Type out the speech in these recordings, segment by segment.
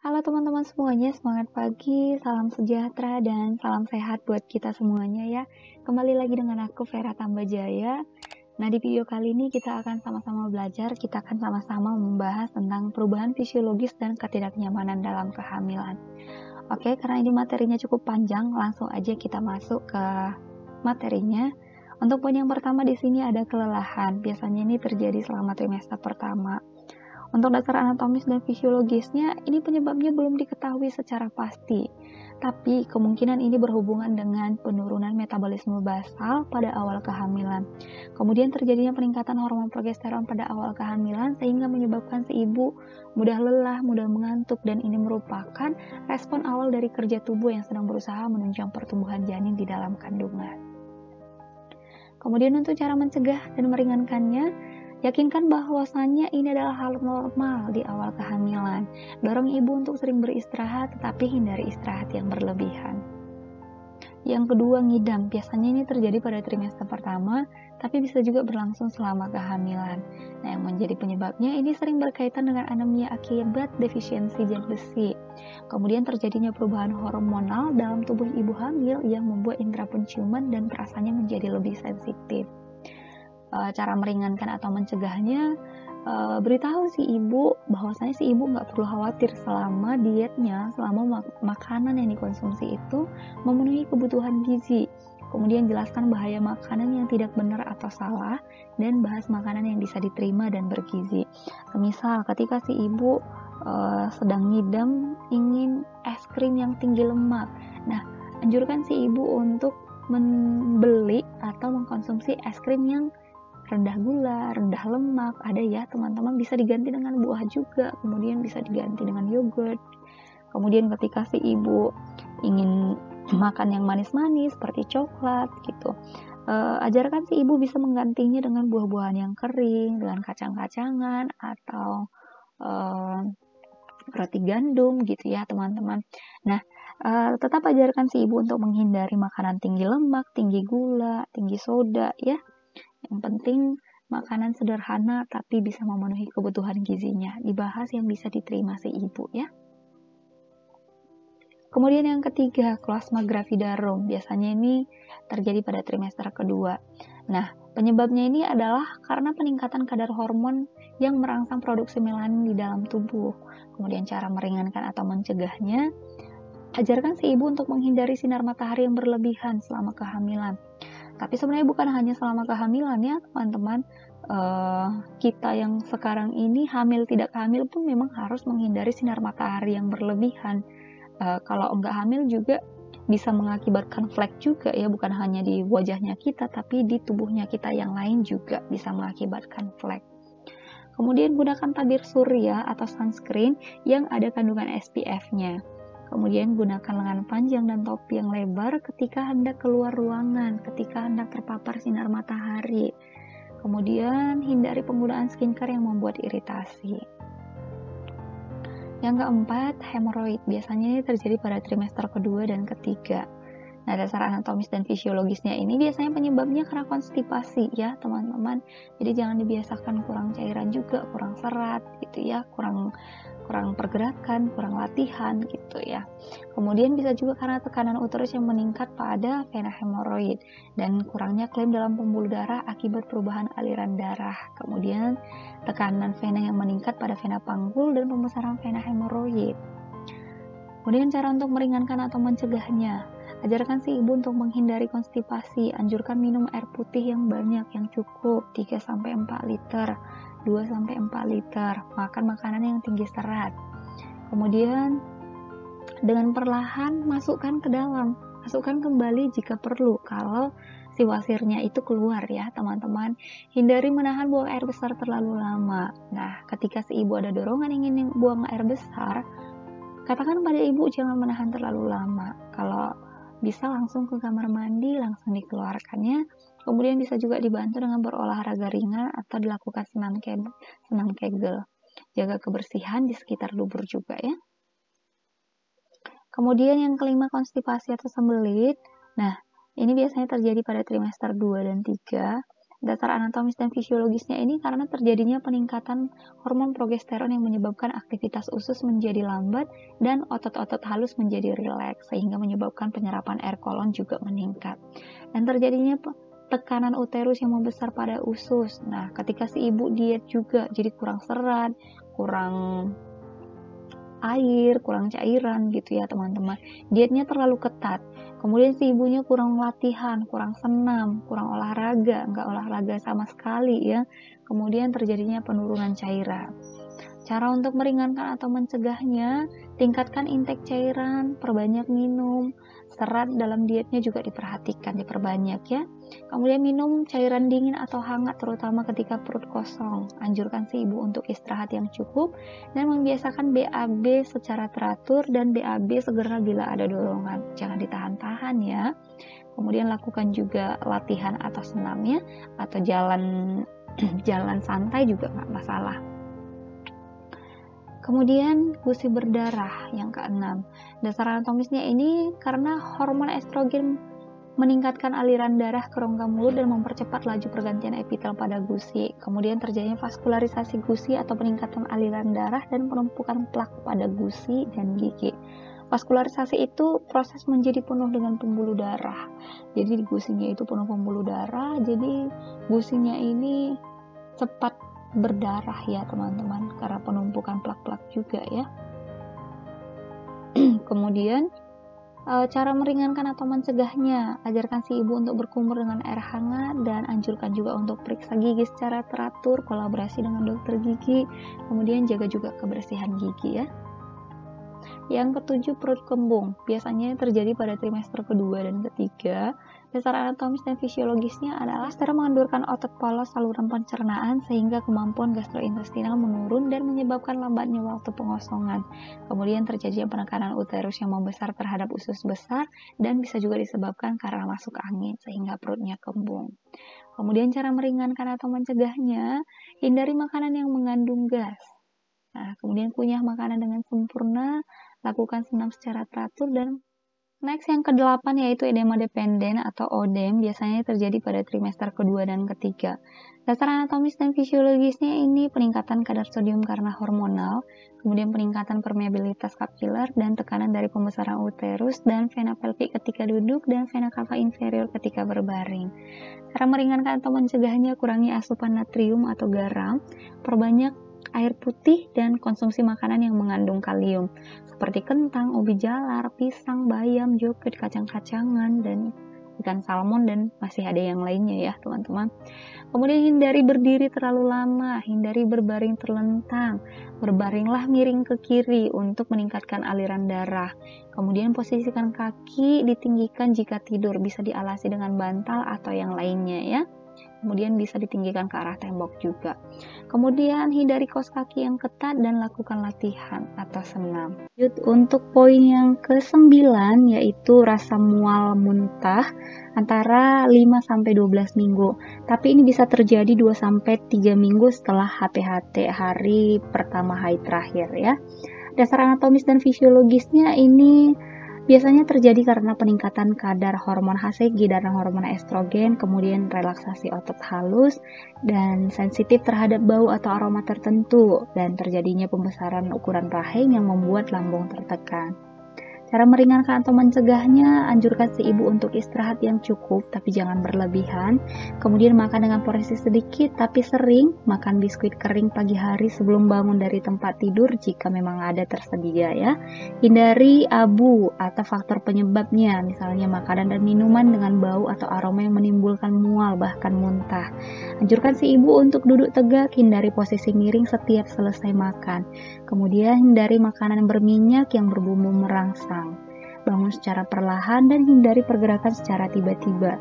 Halo teman-teman semuanya, semangat pagi, salam sejahtera, dan salam sehat buat kita semuanya ya. Kembali lagi dengan aku Vera Tambajaya. Nah, di video kali ini kita akan sama-sama belajar, kita akan sama-sama membahas tentang perubahan fisiologis dan ketidaknyamanan dalam kehamilan. Oke, karena ini materinya cukup panjang, langsung aja kita masuk ke materinya. Untuk poin yang pertama di sini ada kelelahan. Biasanya ini terjadi selama trimester pertama. Untuk dasar anatomis dan fisiologisnya, ini penyebabnya belum diketahui secara pasti. Tapi kemungkinan ini berhubungan dengan penurunan metabolisme basal pada awal kehamilan. Kemudian terjadinya peningkatan hormon progesteron pada awal kehamilan sehingga menyebabkan si ibu mudah lelah, mudah mengantuk, dan ini merupakan respon awal dari kerja tubuh yang sedang berusaha menunjang pertumbuhan janin di dalam kandungan. Kemudian untuk cara mencegah dan meringankannya, yakinkan bahwasannya ini adalah hal normal di awal kehamilan. Dorong ibu untuk sering beristirahat, tetapi hindari istirahat yang berlebihan. Yang kedua, ngidam. Biasanya ini terjadi pada trimester pertama, tapi bisa juga berlangsung selama kehamilan. Nah, yang menjadi penyebabnya ini sering berkaitan dengan anemia akibat defisiensi zat besi. Kemudian terjadinya perubahan hormonal dalam tubuh ibu hamil yang membuat indera penciuman dan perasanya menjadi lebih sensitif. Cara meringankan atau mencegahnya, beritahu si ibu bahwasanya si ibu nggak perlu khawatir selama dietnya, selama makanan yang dikonsumsi itu memenuhi kebutuhan gizi. Kemudian jelaskan bahaya makanan yang tidak benar atau salah, dan bahas makanan yang bisa diterima dan bergizi. Misal ketika si ibu sedang ngidam ingin es krim yang tinggi lemak, nah anjurkan si ibu untuk membeli atau mengkonsumsi es krim yang rendah gula, rendah lemak, ada ya teman-teman, bisa diganti dengan buah juga, kemudian bisa diganti dengan yogurt. Kemudian ketika si ibu ingin makan yang manis-manis seperti coklat gitu, ajarkan si ibu bisa menggantinya dengan buah-buahan yang kering, dengan kacang-kacangan atau roti gandum gitu ya teman-teman. Nah, tetap ajarkan si ibu untuk menghindari makanan tinggi lemak, tinggi gula, tinggi soda ya. Yang penting makanan sederhana tapi bisa memenuhi kebutuhan gizinya. Dibahas yang bisa diterima si ibu ya. Kemudian yang ketiga, kloasma gravidarum. Biasanya ini terjadi pada trimester kedua. Nah, penyebabnya ini adalah karena peningkatan kadar hormon yang merangsang produksi melanin di dalam tubuh. Kemudian cara meringankan atau mencegahnya, ajarkan si ibu untuk menghindari sinar matahari yang berlebihan selama kehamilan. Tapi sebenarnya bukan hanya selama kehamilan ya teman-teman, kita yang sekarang ini hamil tidak hamil pun memang harus menghindari sinar matahari yang berlebihan. Kalau enggak hamil juga bisa mengakibatkan flek juga ya, bukan hanya di wajahnya kita tapi di tubuhnya kita yang lain juga bisa mengakibatkan flek. Kemudian gunakan tabir surya atau sunscreen yang ada kandungan SPF-nya. Kemudian gunakan lengan panjang dan topi yang lebar ketika hendak keluar ruangan, ketika hendak terpapar sinar matahari. Kemudian hindari penggunaan skincare yang membuat iritasi. Yang keempat, hemoroid. Biasanya ini terjadi pada trimester kedua dan ketiga. Nah, dasar anatomis dan fisiologisnya ini biasanya penyebabnya karena konstipasi ya teman-teman. Jadi jangan dibiasakan kurang cairan juga, kurang serat gitu ya, kurang pergerakan, kurang latihan gitu ya. Kemudian bisa juga karena tekanan uterus yang meningkat pada vena hemoroid dan kurangnya klaim dalam pembuluh darah akibat perubahan aliran darah. Kemudian tekanan vena yang meningkat pada vena panggul dan pembesaran vena hemoroid. Kemudian cara untuk meringankan atau mencegahnya, ajarkan si ibu untuk menghindari konstipasi, anjurkan minum air putih yang banyak, yang cukup, 3-4 liter, 2-4 liter, makan makanan yang tinggi serat. Kemudian dengan perlahan masukkan ke dalam, masukkan kembali jika perlu kalau si wasirnya itu keluar ya teman-teman. Hindari menahan buang air besar terlalu lama. Nah, ketika si ibu ada dorongan ingin buang air besar, katakan pada ibu jangan menahan terlalu lama. Kalau bisa langsung ke kamar mandi, langsung dikeluarkannya. Kemudian bisa juga dibantu dengan berolahraga ringan atau dilakukan senam kegel. Jaga kebersihan di sekitar dubur juga ya. Kemudian yang kelima, konstipasi atau sembelit. Nah, ini biasanya terjadi pada trimester 2 dan 3. Dasar anatomis dan fisiologisnya ini karena terjadinya peningkatan hormon progesteron yang menyebabkan aktivitas usus menjadi lambat dan otot-otot halus menjadi rileks, sehingga menyebabkan penyerapan air kolon juga meningkat. Dan terjadinya tekanan uterus yang membesar pada usus. Nah, ketika si ibu diet juga jadi kurang serat, kurang air, kurang cairan gitu ya teman-teman. Dietnya terlalu ketat. Kemudian si ibunya kurang latihan, kurang senam, kurang olahraga, nggak olahraga sama sekali ya. Kemudian terjadinya penurunan cairan. Cara untuk meringankan atau mencegahnya, tingkatkan intake cairan, perbanyak minum, serat dalam dietnya juga diperhatikan, diperbanyak ya. Kemudian minum cairan dingin atau hangat terutama ketika perut kosong. Anjurkan si ibu untuk istirahat yang cukup dan membiasakan BAB secara teratur dan BAB segera bila ada dorongan. Jangan ditahan-tahan ya. Kemudian lakukan juga latihan atau senam ya, atau jalan santai juga nggak masalah. Kemudian gusi berdarah yang keenam. Dasar anatomisnya ini karena hormon estrogen meningkatkan aliran darah ke rongga mulut dan mempercepat laju pergantian epitel pada gusi. Kemudian terjadinya vaskularisasi gusi atau peningkatan aliran darah dan penumpukan plak pada gusi dan gigi. Vaskularisasi itu proses menjadi penuh dengan pembuluh darah. Jadi di gusinya itu penuh pembuluh darah, jadi gusinya ini cepat berdarah ya teman-teman, karena penumpukan plak-plak juga ya. Kemudian cara meringankan atau mencegahnya, ajarkan si ibu untuk berkumur dengan air hangat dan anjurkan juga untuk periksa gigi secara teratur, kolaborasi dengan dokter gigi, kemudian jaga juga kebersihan gigi ya. Yang ketujuh, perut kembung. Biasanya terjadi pada trimester kedua dan ketiga. Dasar anatomis dan fisiologisnya adalah secara mengendurkan otot polos saluran pencernaan sehingga kemampuan gastrointestinal menurun dan menyebabkan lambatnya waktu pengosongan. Kemudian terjadinya penekanan uterus yang membesar terhadap usus besar dan bisa juga disebabkan karena masuk angin sehingga perutnya kembung. Kemudian cara meringankan atau mencegahnya, hindari makanan yang mengandung gas. Nah, kemudian kunyah makanan dengan sempurna, lakukan senam secara teratur, dan next yang ke-8 yaitu edema dependen atau ODEM, biasanya terjadi pada trimester kedua dan ketiga. Dasar anatomis dan fisiologisnya ini peningkatan kadar sodium karena hormonal, kemudian peningkatan permeabilitas kapiler dan tekanan dari pembesaran uterus dan vena pelvic ketika duduk dan vena cava inferior ketika berbaring. Cara meringankan atau mencegahnya, kurangi asupan natrium atau garam, perbanyak air putih dan konsumsi makanan yang mengandung kalium seperti kentang, ubi jalar, pisang, bayam, yogurt, kacang-kacangan, dan ikan salmon, dan masih ada yang lainnya ya teman-teman. Kemudian hindari berdiri terlalu lama, hindari berbaring terlentang, berbaringlah miring ke kiri untuk meningkatkan aliran darah. Kemudian posisikan kaki ditinggikan jika tidur, bisa dialasi dengan bantal atau yang lainnya ya. Kemudian bisa ditinggikan ke arah tembok juga. Kemudian hindari kaos kaki yang ketat dan lakukan latihan atau senam. Untuk poin yang ke-9 yaitu rasa mual muntah antara 5-12 minggu. Tapi ini bisa terjadi 2-3 minggu setelah HPHT, hari pertama haid terakhir ya. Dasar anatomis dan fisiologisnya ini biasanya terjadi karena peningkatan kadar hormon HCG dan hormon estrogen, kemudian relaksasi otot halus, dan sensitif terhadap bau atau aroma tertentu, dan terjadinya pembesaran ukuran rahim yang membuat lambung tertekan. Cara meringankan atau mencegahnya, anjurkan si ibu untuk istirahat yang cukup tapi jangan berlebihan. Kemudian makan dengan porsi sedikit tapi sering. Makan biskuit kering pagi hari sebelum bangun dari tempat tidur jika memang ada tersedia ya. Hindari abu atau faktor penyebabnya, misalnya makanan dan minuman dengan bau atau aroma yang menimbulkan mual bahkan muntah. Anjurkan si ibu untuk duduk tegak, hindari posisi miring setiap selesai makan. Kemudian hindari makanan berminyak yang berbumbu merangsang. Bangun secara perlahan dan hindari pergerakan secara tiba-tiba.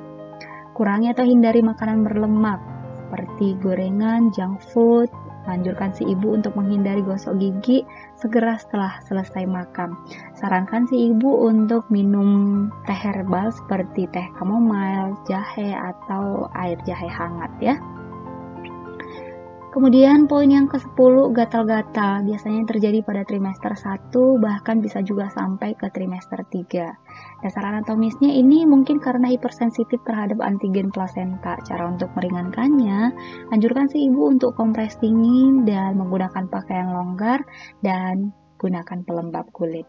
Kurangi atau hindari makanan berlemak seperti gorengan, junk food. Anjurkan si ibu untuk menghindari gosok gigi segera setelah selesai makan. Sarankan si ibu untuk minum teh herbal seperti teh chamomile, jahe, atau air jahe hangat ya. Kemudian poin yang ke-10, gatal-gatal. Biasanya terjadi pada trimester 1, bahkan bisa juga sampai ke trimester 3. Dasar anatomisnya ini mungkin karena hipersensitif terhadap antigen plasenta. Cara untuk meringankannya, anjurkan si ibu untuk kompres dingin dan menggunakan pakaian longgar dan gunakan pelembab kulit.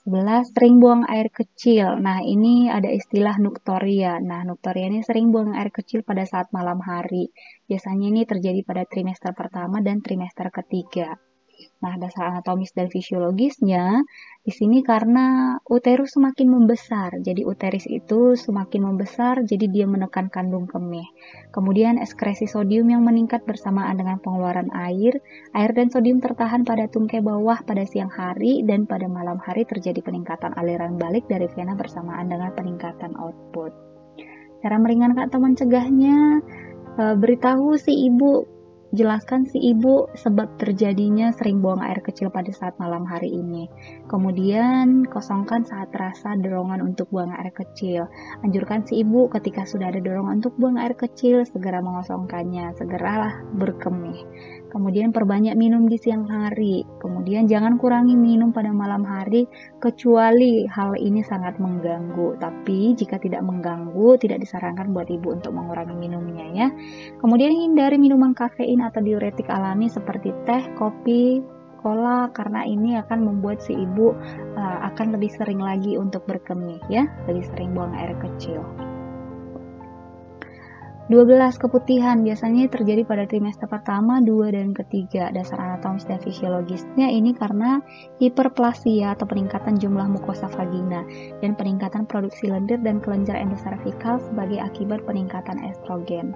11. Sering buang air kecil. Nah, ini ada istilah nuktoria. Nah, nuktoria ini sering buang air kecil pada saat malam hari. Biasanya ini terjadi pada trimester pertama dan trimester ketiga. Nah, dasar anatomis dan fisiologisnya di sini karena uterus semakin membesar. Jadi uteris itu semakin membesar, jadi dia menekan kandung kemih. Kemudian ekskresi sodium yang meningkat bersamaan dengan pengeluaran air. Air dan sodium tertahan pada tungkai bawah pada siang hari dan pada malam hari terjadi peningkatan aliran balik dari vena bersamaan dengan peningkatan output. Cara meringankan atau mencegahnya, beritahu si ibu, jelaskan si ibu sebab terjadinya sering buang air kecil pada saat malam hari ini. Kemudian kosongkan saat terasa dorongan untuk buang air kecil. Anjurkan si ibu ketika sudah ada dorongan untuk buang air kecil, segera mengosongkannya, segeralah berkemih. Kemudian perbanyak minum di siang hari. Kemudian jangan kurangi minum pada malam hari kecuali hal ini sangat mengganggu. Tapi jika tidak mengganggu, tidak disarankan buat ibu untuk mengurangi minumnya ya. Kemudian hindari minuman kafein atau diuretik alami seperti teh, kopi, cola, karena ini akan membuat si ibu akan lebih sering lagi untuk berkemih ya, lebih sering buang air kecil. 12. Keputihan biasanya terjadi pada trimester pertama, 2, dan ketiga. Dasar anatomis dan fisiologisnya ini karena hiperplasia atau peningkatan jumlah mukosa vagina dan peningkatan produksi lendir dan kelenjar endoservikal sebagai akibat peningkatan estrogen.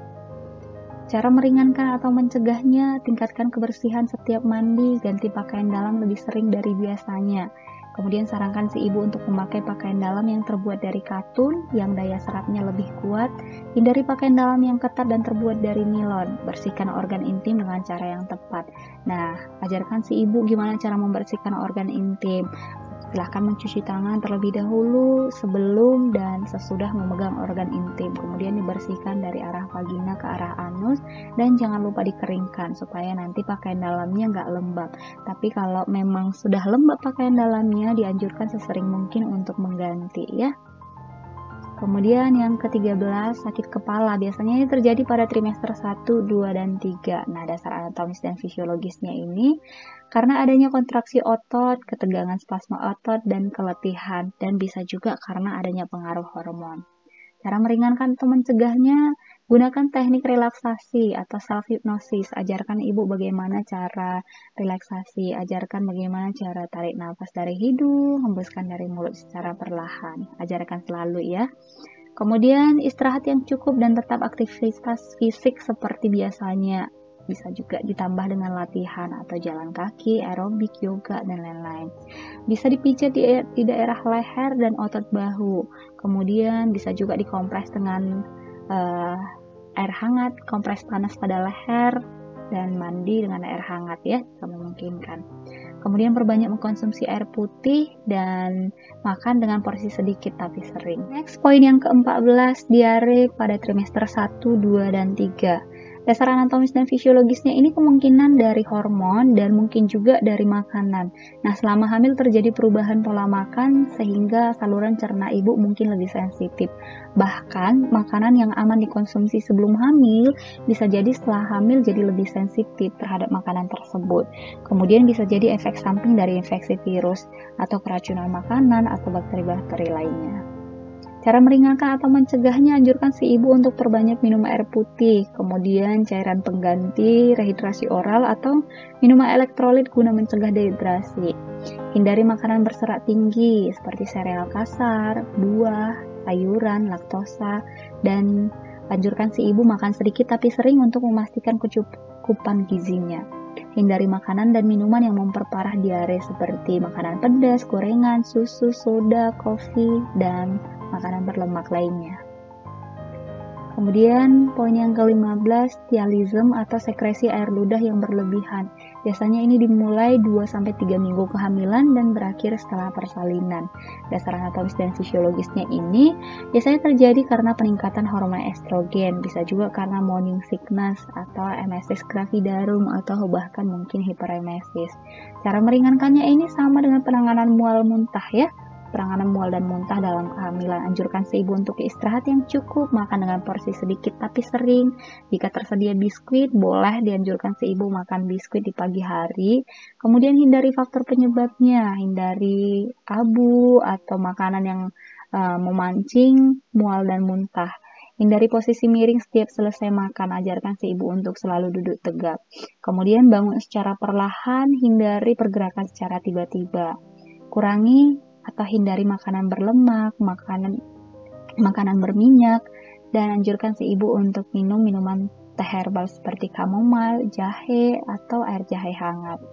Cara meringankan atau mencegahnya, tingkatkan kebersihan setiap mandi, ganti pakaian dalam lebih sering dari biasanya. Kemudian sarankan si ibu untuk memakai pakaian dalam yang terbuat dari katun, yang daya serapnya lebih kuat. Hindari pakaian dalam yang ketat dan terbuat dari nilon. Bersihkan organ intim dengan cara yang tepat. Nah, ajarkan si ibu gimana cara membersihkan organ intim. Silahkan mencuci tangan terlebih dahulu sebelum dan sesudah memegang organ intim. Kemudian dibersihkan dari arah vagina ke arah anus dan jangan lupa dikeringkan supaya nanti pakaian dalamnya nggak lembab. Tapi kalau memang sudah lembab pakaian dalamnya, dianjurkan sesering mungkin untuk mengganti ya. Kemudian yang ke-13, sakit kepala. Biasanya ini terjadi pada trimester 1, 2, dan 3. Nah, dasar anatomis dan fisiologisnya ini karena adanya kontraksi otot, ketegangan spasma otot, dan keletihan. Dan bisa juga karena adanya pengaruh hormon. Cara meringankan atau mencegahnya, gunakan teknik relaksasi atau self-hypnosis. Ajarkan ibu bagaimana cara relaksasi. Ajarkan bagaimana cara tarik nafas dari hidung, hembuskan dari mulut secara perlahan. Ajarkan selalu ya. Kemudian istirahat yang cukup dan tetap aktivitas fisik seperti biasanya. Bisa juga ditambah dengan latihan atau jalan kaki, aerobik, yoga, dan lain-lain. Bisa dipijat di daerah leher dan otot bahu. Kemudian bisa juga dikompres dengan air hangat, kompres panas pada leher, dan mandi dengan air hangat ya, jika memungkinkan. Kemudian perbanyak mengkonsumsi air putih dan makan dengan porsi sedikit tapi sering. Next, poin yang ke-14, diare pada trimester 1, 2, dan 3. Dasar anatomis dan fisiologisnya ini kemungkinan dari hormon dan mungkin juga dari makanan. Nah, selama hamil terjadi perubahan pola makan sehingga saluran cerna ibu mungkin lebih sensitif. Bahkan, makanan yang aman dikonsumsi sebelum hamil bisa jadi setelah hamil jadi lebih sensitif terhadap makanan tersebut. Kemudian bisa jadi efek samping dari infeksi virus atau keracunan makanan atau bakteri-bakteri lainnya. Cara meringankan atau mencegahnya, anjurkan si ibu untuk perbanyak minum air putih, kemudian cairan pengganti, rehidrasi oral, atau minuman elektrolit guna mencegah dehidrasi. Hindari makanan berserat tinggi seperti sereal kasar, buah, sayuran, laktosa, dan anjurkan si ibu makan sedikit tapi sering untuk memastikan kecukupan gizinya. Hindari makanan dan minuman yang memperparah diare seperti makanan pedas, gorengan, susu, soda, kopi, dan makanan berlemak lainnya. Kemudian poin yang ke-15, dialisme atau sekresi air ludah yang berlebihan. Biasanya ini dimulai 2-3 minggu kehamilan dan berakhir setelah persalinan. Dasar anatomis dan fisiologisnya ini biasanya terjadi karena peningkatan hormon estrogen, bisa juga karena morning sickness atau emesis gravidarum atau bahkan mungkin hiperemesis. Cara meringankannya ini sama dengan penanganan mual muntah ya. Penanganan mual dan muntah dalam kehamilan, anjurkan si ibu untuk istirahat yang cukup, makan dengan porsi sedikit tapi sering. Jika tersedia biskuit, boleh dianjurkan si ibu makan biskuit di pagi hari. Kemudian hindari faktor penyebabnya, hindari abu atau makanan yang memancing mual dan muntah. Hindari posisi miring setiap selesai makan, ajarkan si ibu untuk selalu duduk tegak. Kemudian bangun secara perlahan, hindari pergerakan secara tiba-tiba. Kurangi atau hindari makanan berlemak, makanan berminyak, dan anjurkan si ibu untuk minum minuman teh herbal seperti chamomile, jahe, atau air jahe hangat.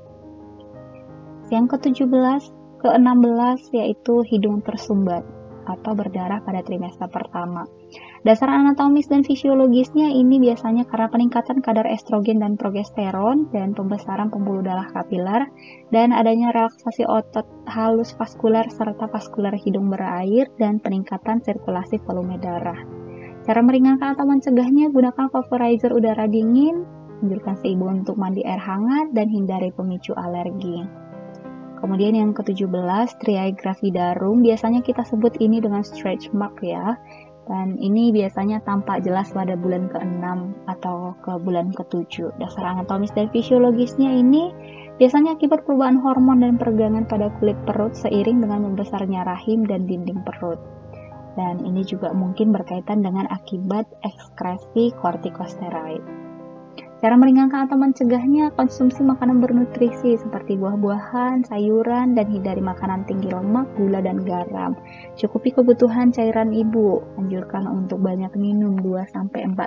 Yang ke-16 yaitu hidung tersumbat atau berdarah pada trimester pertama. Dasar anatomis dan fisiologisnya ini biasanya karena peningkatan kadar estrogen dan progesteron dan pembesaran pembuluh darah kapiler dan adanya relaksasi otot halus vaskuler serta vaskuler hidung berair dan peningkatan sirkulasi volume darah. Cara meringankan atau mencegahnya, gunakan vaporizer udara dingin, anjurkan si ibu untuk mandi air hangat dan hindari pemicu alergi. Kemudian yang ke-17, triae gravidarum, biasanya kita sebut ini dengan stretch mark ya. Dan ini biasanya tampak jelas pada bulan ke-6 atau ke bulan ke-7. Dasar anatomis dan fisiologisnya ini biasanya akibat perubahan hormon dan peregangan pada kulit perut seiring dengan membesarnya rahim dan dinding perut. Dan ini juga mungkin berkaitan dengan akibat ekskresi kortikosteroid. Cara meringankan atau mencegahnya, konsumsi makanan bernutrisi seperti buah-buahan, sayuran, dan hindari makanan tinggi lemak, gula, dan garam. Cukupi kebutuhan cairan ibu, anjurkan untuk banyak minum 2-4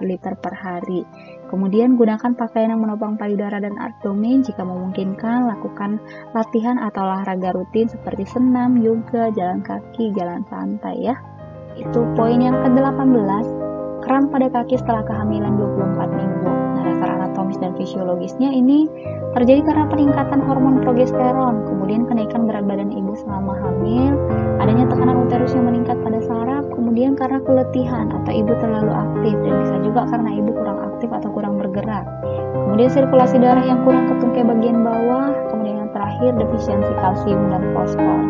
liter per hari. Kemudian gunakan pakaian yang menopang payudara dan abdomen. Jika memungkinkan, lakukan latihan atau olahraga rutin seperti senam, yoga, jalan kaki, jalan santai ya. Itu poin yang ke-18, kram pada kaki setelah kehamilan 24 minggu. Dasar anatomis dan fisiologisnya ini terjadi karena peningkatan hormon progesteron, kemudian kenaikan berat badan ibu selama hamil, adanya tekanan uterus yang meningkat pada saraf, kemudian karena keletihan atau ibu terlalu aktif, dan bisa juga karena ibu kurang aktif atau kurang bergerak. Kemudian sirkulasi darah yang kurang ke tungkai bagian bawah, kemudian yang terakhir defisiensi kalsium dan fosfor.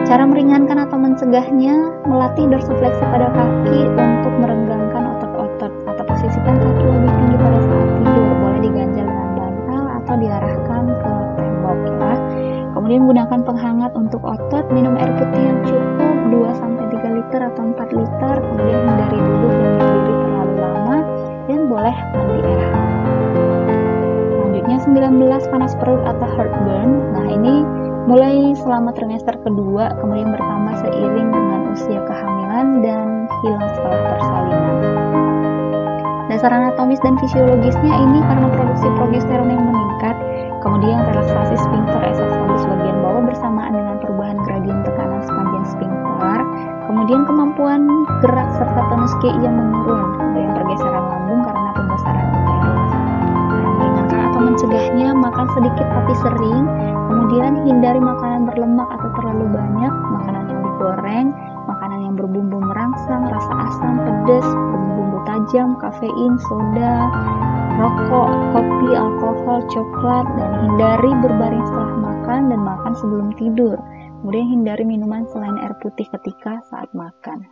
Cara meringankan atau mencegahnya, melatih dorsifleksi pada kaki untuk merenggangkan otot-otot atau posisikan kaki lebih tinggi pada saat tidur, boleh diganjal dengan bantal atau diarahkan ke tembok ya. Kemudian gunakan penghangat untuk otot, minum air putih yang cukup 2-3 liter atau 4 liter, kemudian hindari duduk dan berdiri terlalu lama, dan boleh mandi air hangat. Selanjutnya 19, panas perut atau heartburn. Nah ini mulai selama trimester kedua, kemudian bertambah seiring dengan usia kehamilan dan hilang setelah persalinan. Dasar anatomis dan fisiologisnya ini karena produksi progesteron yang meningkat, kemudian relaksasi sphincter esophagus bagian bawah bersamaan dengan perubahan gradien tekanan sepanjang sphincter, kemudian kemampuan gerak serta tonus GI yang menurun, kemudian pergeseran lambung karena pembesaran uterus. Meringankan atau mencegahnya, makan sedikit tapi sering, kemudian hindari makanan berlemak atau terlalu banyak, makanan yang digoreng, makanan yang berbumbu merangsang, rasa asam, pedas, berbumbu tajam, kafein, soda, rokok, kopi, alkohol, coklat, dan hindari berbaring setelah makan dan makan sebelum tidur. Kemudian hindari minuman selain air putih ketika saat makan.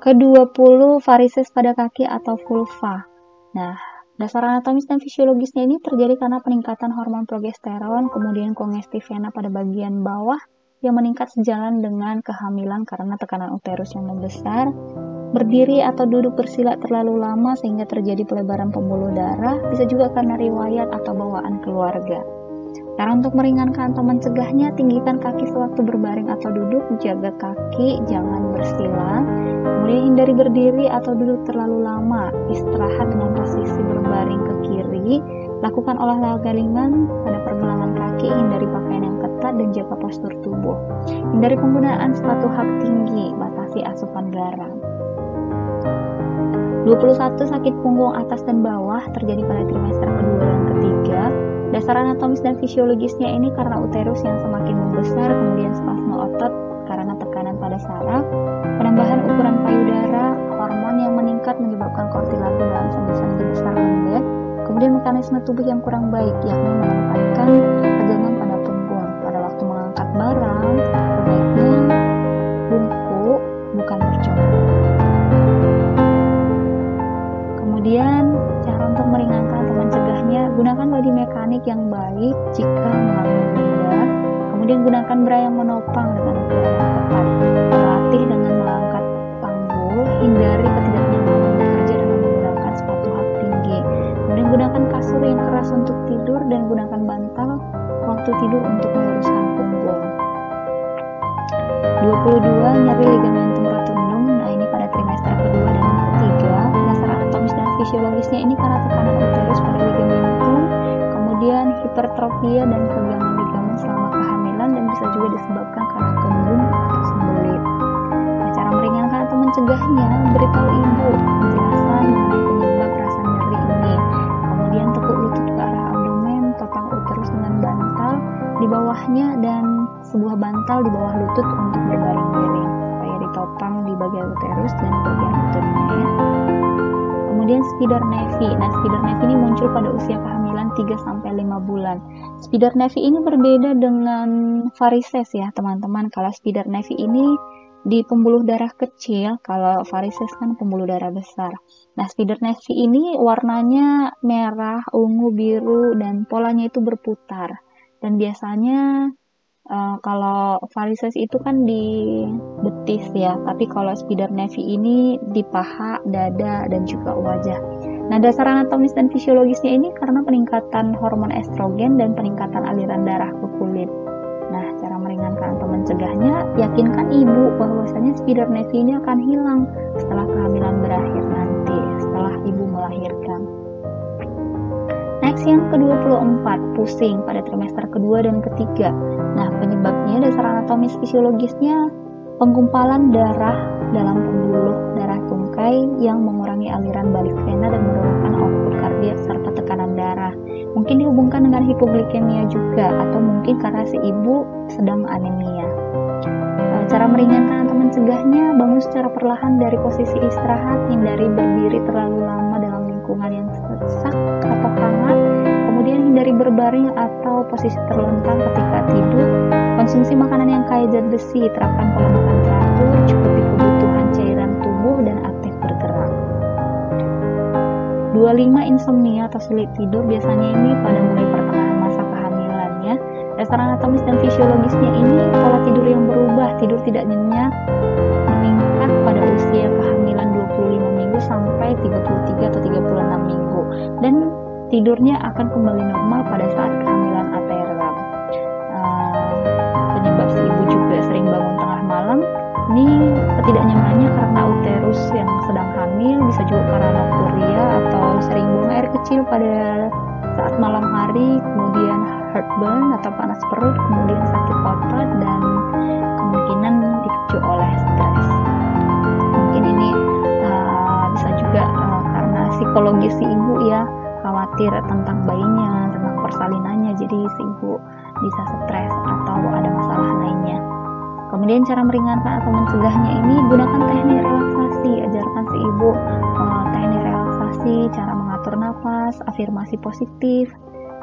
Ke-20, varises pada kaki atau vulva. Nah, dasar anatomis dan fisiologisnya ini terjadi karena peningkatan hormon progesteron, kemudian kongestif vena pada bagian bawah yang meningkat sejalan dengan kehamilan karena tekanan uterus yang membesar, berdiri atau duduk bersila terlalu lama sehingga terjadi pelebaran pembuluh darah, bisa juga karena riwayat atau bawaan keluarga. Cara untuk meringankan atau mencegahnya, tinggikan kaki sewaktu berbaring atau duduk, jaga kaki, jangan bersila. Kemudian hindari berdiri atau duduk terlalu lama, istirahat dengan posisi berbaring ke kiri, lakukan olahraga ringan pada pergelangan kaki, hindari pakaian yang ketat dan jaga postur tubuh. Hindari penggunaan sepatu hak tinggi, batasi asupan garam. 21 sakit punggung atas dan bawah terjadi pada trimester kedua dan ketiga. Dasar anatomis dan fisiologisnya ini karena uterus yang semakin membesar, kemudian spasme otot karena tekanan pada saraf, penambahan ukuran payudara, hormon yang meningkat menyebabkan kortilagen dalam sembusan besar lembut, kemudian mekanisme tubuh yang kurang baik, yakni menempatkan tegangan pada punggung. Pada waktu mengangkat barang, sebaiknya bungkuk, bukan bercokol. Kemudian cara untuk meringankan atau mencegahnya, gunakan body mekanik yang baik jika melanggar benda. Kemudian gunakan bra yang menopang dengan ukuran yang tepat. Berlatih dengan mengangkat panggul, hindari ketidaknyamanan bekerja dengan menggunakan sepatu hak tinggi. Kemudian gunakan kasur yang keras untuk tidur dan gunakan bantal waktu tidur untuk meluruskan punggung. 22 nyeri ligamentum rotundum. Nah, ini pada trimester kedua dan ketiga. Dasar anatomis dan fisiologisnya ini karena tekanan uterus pada ligamentum, kemudian hipertrofia dan kegangan ligamen selama kehamilan, dan bisa juga disebabkan karena kembung atau sembelit. Nah, cara meringankan atau mencegahnya, beritahu ibu penjelasan mengenai penyebab rasa nyeri ini. Kemudian tekuk lutut ke arah abdomen, topang uterus dengan bantal di bawahnya dan sebuah bantal di bawah lutut untuk berbaring miring supaya ditopang di bagian uterus dan bagian lututnya ya. Kemudian spider nevi. Nah, spider nevi ini muncul pada usia kehamilan 3-5 bulan. Spider nevi ini berbeda dengan varises ya teman-teman. Kalau spider nevi ini di pembuluh darah kecil, kalau varises kan pembuluh darah besar. Nah, spider nevi ini warnanya merah, ungu, biru, dan polanya itu berputar. Dan biasanya kalau varises itu kan di betis ya, tapi kalau spider nevi ini di paha, dada, dan juga wajah. Nah, dasar anatomis dan fisiologisnya ini karena peningkatan hormon estrogen dan peningkatan aliran darah ke kulit. Nah, cara meringankan atau mencegahnya, yakinkan ibu bahwasanya spider nevi ini akan hilang setelah kehamilan berakhir nanti, setelah ibu melahirkan. Next, yang ke-24, pusing pada trimester kedua dan ketiga. Nah, penyebabnya dasar anatomis fisiologisnya penggumpalan darah dalam pembuluh darah tungkai yang mengurangi aliran balik vena dan menurunkan output kardiak serta tekanan darah. Mungkin dihubungkan dengan hipoglikemia juga, atau mungkin karena si ibu sedang anemia. Cara meringankan atau mencegahnya, bangun secara perlahan dari posisi istirahat, hindari berdiri terlalu lama dalam lingkungan yang sesak atau hangat, kemudian hindari berbaring atau posisi terlentang ketika tidur, konsumsi makanan yang kaya zat besi, terapkan pola makan teratur, cukupi kebutuhan cairan tubuh, dan aktif bergerak. 25 insomnia atau sulit tidur, biasanya ini pada mulai pertengahan masa kehamilan ya. Dasar anatomis dan fisiologisnya ini pola tidur yang berubah, tidur tidak nyenyak meningkat pada usia kehamilan 25 minggu sampai 33 atau 36 minggu, dan tidurnya akan kembali normal pada saat kehamilan ateram. Penyebab si ibu juga sering bangun tengah malam, ini ketidaknyamanannya karena uterus yang sedang hamil, bisa juga karena nokturia atau sering buang air kecil pada saat malam hari, kemudian heartburn atau panas perut, kemudian sakit otot, dan kemungkinan dipicu oleh stres. Mungkin ini bisa juga karena psikologis si ibu ya, khawatir tentang bayinya, tentang persalinannya, jadi si ibu bisa stres atau ada masalah lainnya. Kemudian cara meringankan atau mencegahnya ini, gunakan teknik relaksasi, ajarkan si ibu teknik relaksasi, cara mengatur nafas, afirmasi positif,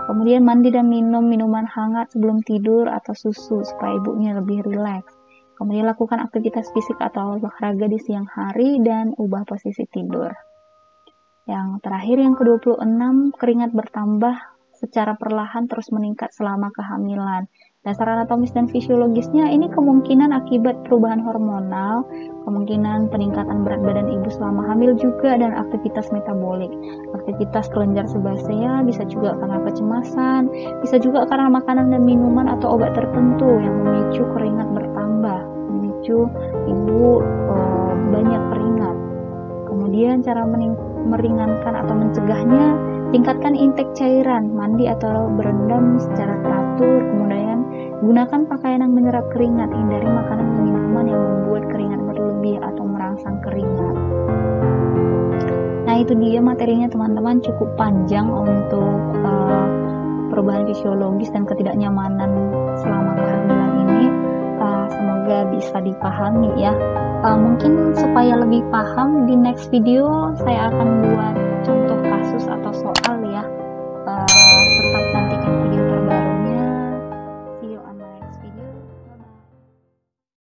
kemudian mandi dan minum minuman hangat sebelum tidur atau susu supaya ibunya lebih rileks. Kemudian lakukan aktivitas fisik atau olahraga di siang hari dan ubah posisi tidur. Yang terakhir, yang ke-26, keringat bertambah secara perlahan terus meningkat selama kehamilan. Dasar anatomis dan fisiologisnya ini kemungkinan akibat perubahan hormonal, kemungkinan peningkatan berat badan ibu selama hamil juga, dan aktivitas metabolik. Aktivitas kelenjar sebasea bisa juga karena kecemasan, bisa juga karena makanan dan minuman atau obat tertentu yang memicu keringat bertambah, memicu ibu banyak keringat. Kemudian cara meringankan atau mencegahnya, tingkatkan intake cairan, mandi atau berendam secara teratur, kemudian gunakan pakaian yang menyerap keringat, hindari makanan dan minuman yang membuat keringat berlebih atau merangsang keringat. itu dia materinya teman-teman, cukup panjang untuk perubahan fisiologis dan ketidaknyamanan selama kehamilan ini. Semoga bisa dipahami ya. Mungkin supaya lebih paham, di next video saya akan buat contoh kasus atau soal